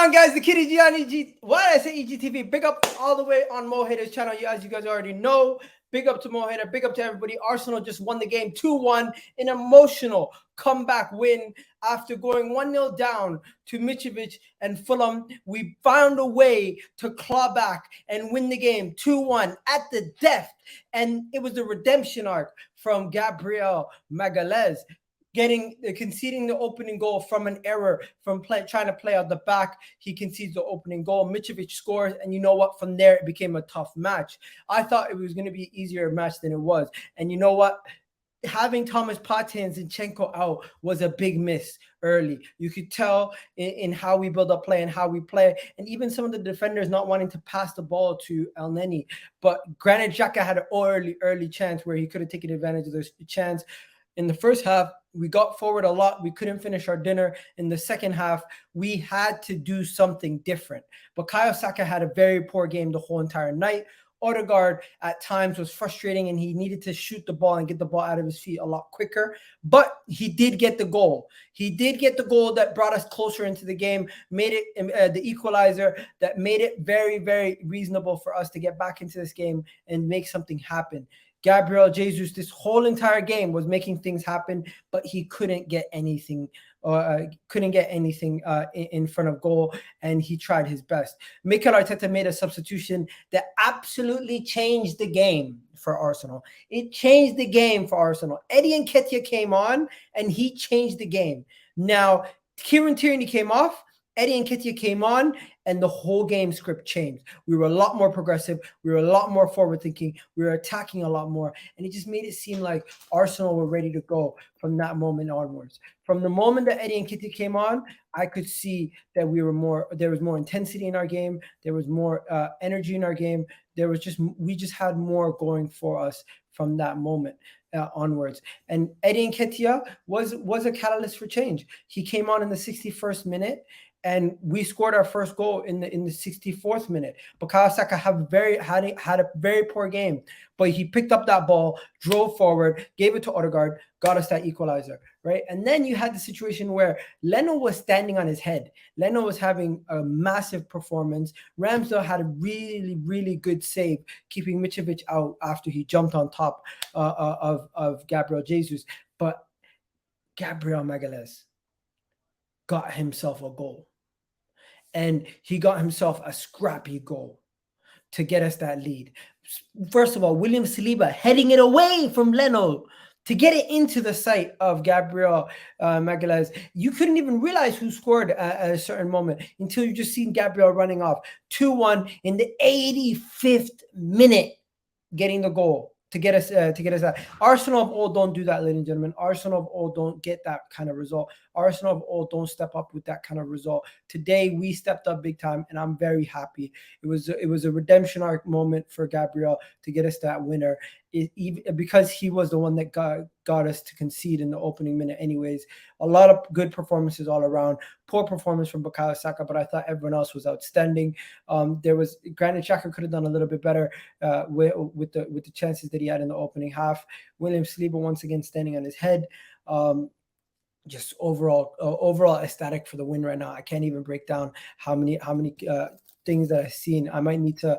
on, guys? The Kitty G on EG. Why did I say EGTV? Big up all the way on Mo Haider's channel. As you guys already know, big up to Mo Haider. Big up to everybody. Arsenal just won the game 2-1. An emotional comeback win after going 1-0 down to Mitrovic and Fulham. We found a way to claw back and win the game 2-1 at the death. And it was the redemption arc from Gabriel Magalhaes, conceding the opening goal from an error from trying to play out the back. He concedes the opening goal. Mitrovic scores, and you know what? From there, it became a tough match. I thought it was going to be an easier match than it was. And you know what? Having Thomas Partey and Zinchenko out was a big miss early. You could tell in how we build up play and how we play, and even some of the defenders not wanting to pass the ball to El Neni. But Granit Xhaka had an early chance where he could have taken advantage of this chance. In the first half, we got forward a lot. We couldn't finish our dinner. In the second half, we had to do something different. Bukayo Saka had a very poor game the whole entire night. Odegaard at times was frustrating, and he needed to shoot the ball and get the ball out of his feet a lot quicker. But he did get the goal. He did get the goal that brought us closer into the game, made it the equalizer that made it very, very reasonable for us to get back into this game and make something happen. Gabriel Jesus, this whole entire game, was making things happen, but he couldn't get anything in front of goal, and he tried his best. Mikel Arteta made a substitution that absolutely changed the game for Arsenal. It changed the game for Arsenal. Eddie Nketiah came on, and he changed the game. Now, Kieran Tierney came off, Eddie Nketiah came on, and the whole game script changed. We were a lot more progressive. We were a lot more forward-thinking. We were attacking a lot more. And it just made it seem like Arsenal were ready to go from that moment onwards. From the moment that Eddie Nketiah came on, I could see that there was more intensity in our game. There was more energy in our game. We just had more going for us from that moment onwards. And Eddie Nketiah was a catalyst for change. He came on in the 61st minute, and we scored our first goal in the 64th minute. Bukayo Saka had a very poor game, but he picked up that ball, drove forward, gave it to Odegaard, got us that equalizer, right? And then you had the situation where Leno was standing on his head. Leno was having a massive performance. Ramsdale had a really, really good save, keeping Mitrovic out after he jumped on top of Gabriel Jesus. But Gabriel Magalhaes got himself a goal. And he got himself a scrappy goal to get us that lead. First of all, William Saliba heading it away from Leno to get it into the sight of Gabriel Magalhaes. You couldn't even realize who scored at a certain moment until you just seen Gabriel running off. 2-1 in the 85th minute, getting the goal to get us that. Arsenal of old don't do that, ladies and gentlemen. Arsenal of old don't get that kind of result. Arsenal of old don't step up with that kind of result. Today we stepped up big time, and I'm very happy. It was a redemption arc moment for Gabriel to get us that winner. Because he was the one that got us to concede in the opening minute anyways. A lot of good performances all around. Poor performance from Bukayo Saka, but I thought everyone else was outstanding. Granit Xhaka could have done a little bit better with the chances that he had in the opening half. William Saliba once again standing on his head. Just overall ecstatic for the win right now. I can't even break down how many things that I've seen. I might need to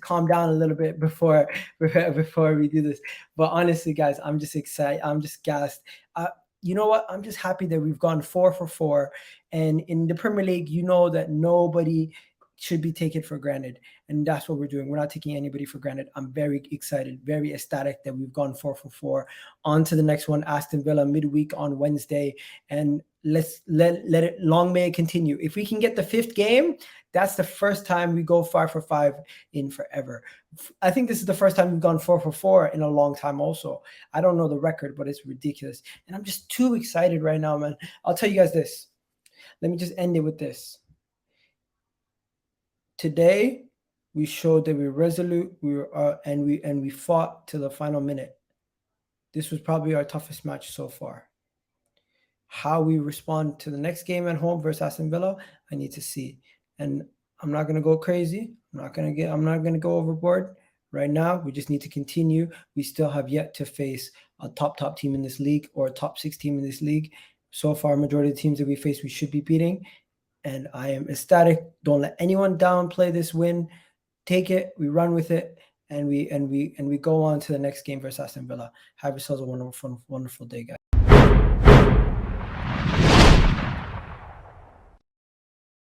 calm down a little bit before we do this. But honestly, guys, I'm just excited. I'm just gassed. You know what? I'm just happy that we've gone 4 for 4. And in the Premier League, you know that nobody should be taken for granted. And that's what we're doing. We're not taking anybody for granted. I'm very excited, very ecstatic that we've gone 4 for 4. On to the next one, Aston Villa midweek on Wednesday. And let it, long may it continue. If we can get the 5th game, that's the first time we go 5 for 5 in forever. I think this is the first time we've gone 4 for 4 in a long time also. I don't know the record, but it's ridiculous. And I'm just too excited right now, man. I'll tell you guys this. Let me just end it with this. Today, we showed that we're resolute, and we fought to the final minute. This was probably our toughest match so far. How we respond to the next game at home versus Aston Villa, I need to see. And I'm not gonna go crazy. I'm not gonna go overboard. Right now, we just need to continue. We still have yet to face a top team in this league or a top 6 team in this league. So far, majority of the teams that we face, we should be beating. and I am ecstatic. Don't let anyone downplay this win. Take it, we run with it, and we go on to the next game versus Aston Villa. Have yourselves a wonderful day, guys.